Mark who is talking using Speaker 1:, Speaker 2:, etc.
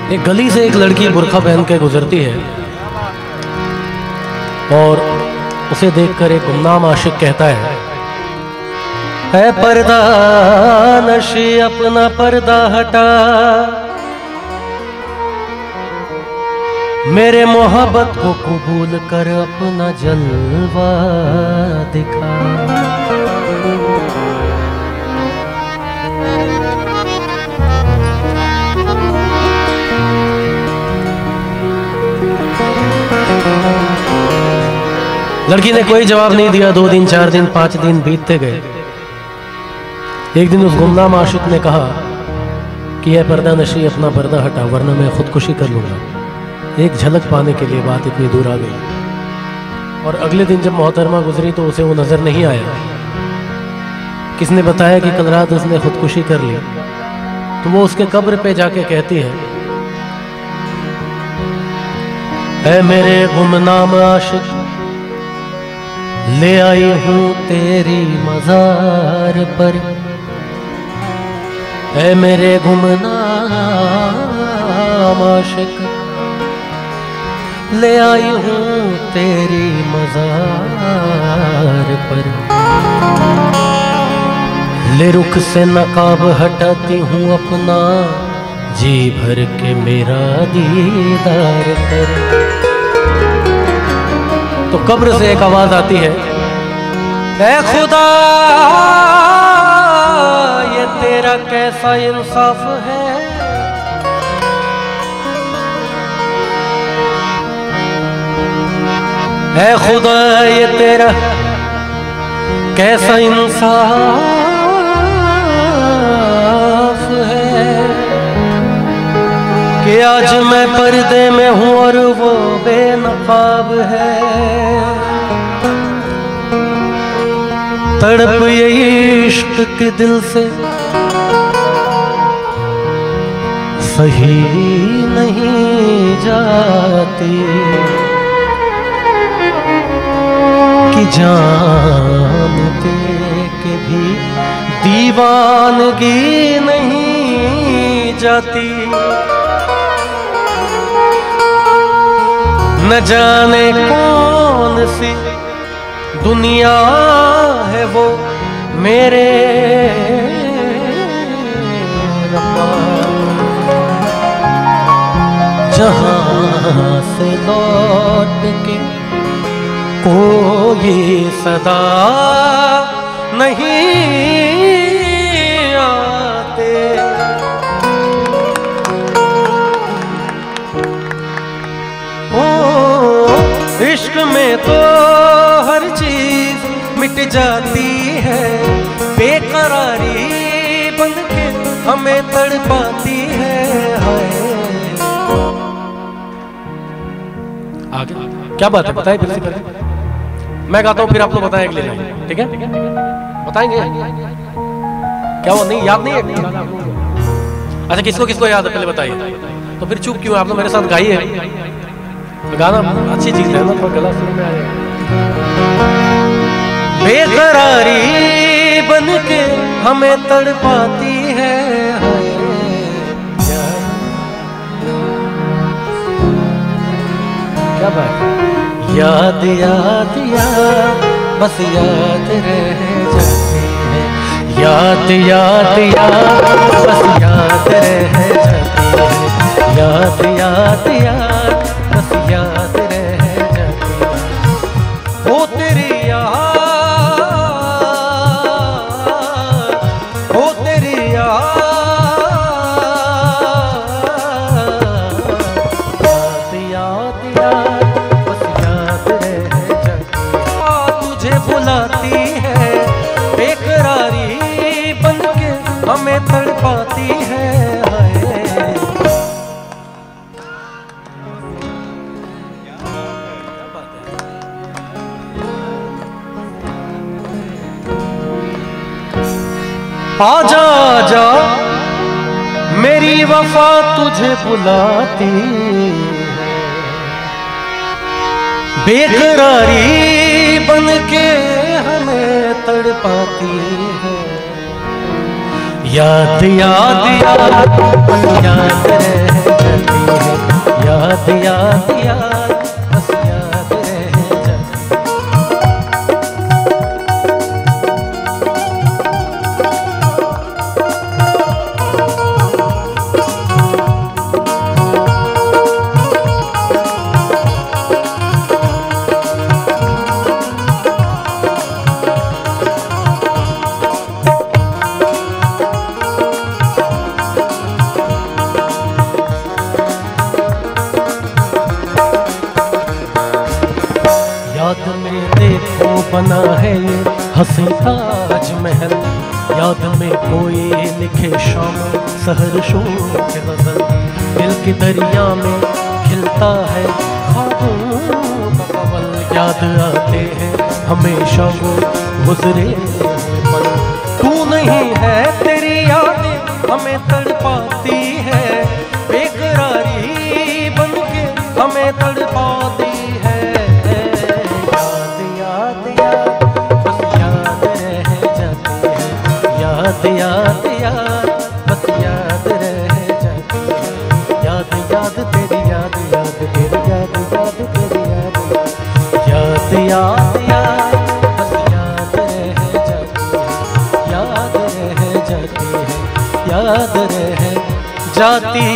Speaker 1: एक गली से एक लड़की बुर्का पहन के गुजरती है और उसे देखकर एक गुमनाम आशिक कहता है पर्दा नशी अपना पर्दा हटा, मेरे मोहब्बत को कबूल कर अपना जलवा दिखा। लड़की ने कोई जवाब नहीं दिया। 2 दिन 4 दिन 5 दिन बीतते गए। एक दिन उस गुमनाम आशिक ने कहा कि यह पर्दा नशी अपना पर्दा हटा, वरना मैं खुदकुशी कर लूंगा। एक झलक पाने के लिए बात इतनी दूर आ गई। और अगले दिन जब मोहतरमा गुजरी तो उसे वो नजर नहीं आया। किसने बताया कि कल रात उसने खुदकुशी कर ली। तो वो उसके कब्र पे जाके कहती है, ऐ मेरे गुमनाम आशिक, ले आई हूं तेरी मजार पर। ऐ मेरे गुमनाम आशिक, ले आई हूं तेरी मजार पर। ले रुख से नकाब हटाती हूं अपना, जी भर के मेरा दीदार कर। तो कब्र से एक आवाज आती है, ऐ खुदा ये तेरा कैसा इंसाफ है। ऐ खुदा ये तेरा कैसा इंसाफ है कि आज मैं पर्दे में हूं और वो बेनकाब है। तड़प ये इश्क के दिल से सही नहीं जाती कि जानते के भी दीवानगी नहीं जाती। न जाने कौन सी दुनिया है वो मेरे रब्बा, जहां से लौट के कोई सदा नहीं आते। ओ इश्क में तो हर चीज मिट जाती है, बेकरारी बन के हमें तड़पाती है। आगे क्या बात है बताइए फिर से करें। मैं गाता हूँ फिर आप लोग बताएं अगले लाइन, ठीक है? बताएंगे क्या वो नहीं याद नहीं है? अच्छा किसको किसको याद है पहले बताइए। तो फिर चुप क्यों? आप लोग मेरे साथ गाइए। गाना अच्छी चीज है ना, थोड़ा गला सुन में आएगा। बेकरारी बन के हमें तड़पाती है। क्या बात है? याद याद याद बस याद रह जाती है। याद याद याद बस याद रह जाती है। याद याद याद बस याद रह जाती है। वो तेरी याद, वो तेरी याद, याद याद बुलाती है। बेकरारी बन के हमें तड़पाती है। आजा आजा मेरी वफा तुझे बुलाती है। बेकरारी बन के हमें तड़पाती है। याद याद याद याद रह जाती बना है ये हंसी ताज महल, याद में कोई लिखे शाम सहर शोर के गजल, दिल के दरिया में खिलता है ख्वाबों का पवल, याद आते हैं हमेशा वो गुजरे हुए पल। तू नहीं है तेरी यादें हमें तड़पाती है, बेकरारी बनके हमें तड़पाती है। याद याद याद बस याद रह जाती है, याद याद याद बस याद रह जाती है, याद याद तेरी याद याद तेरी याद याद तेरी याद याद याद याद बस याद रह जाती है, याद रह जाती है, याद रह जाती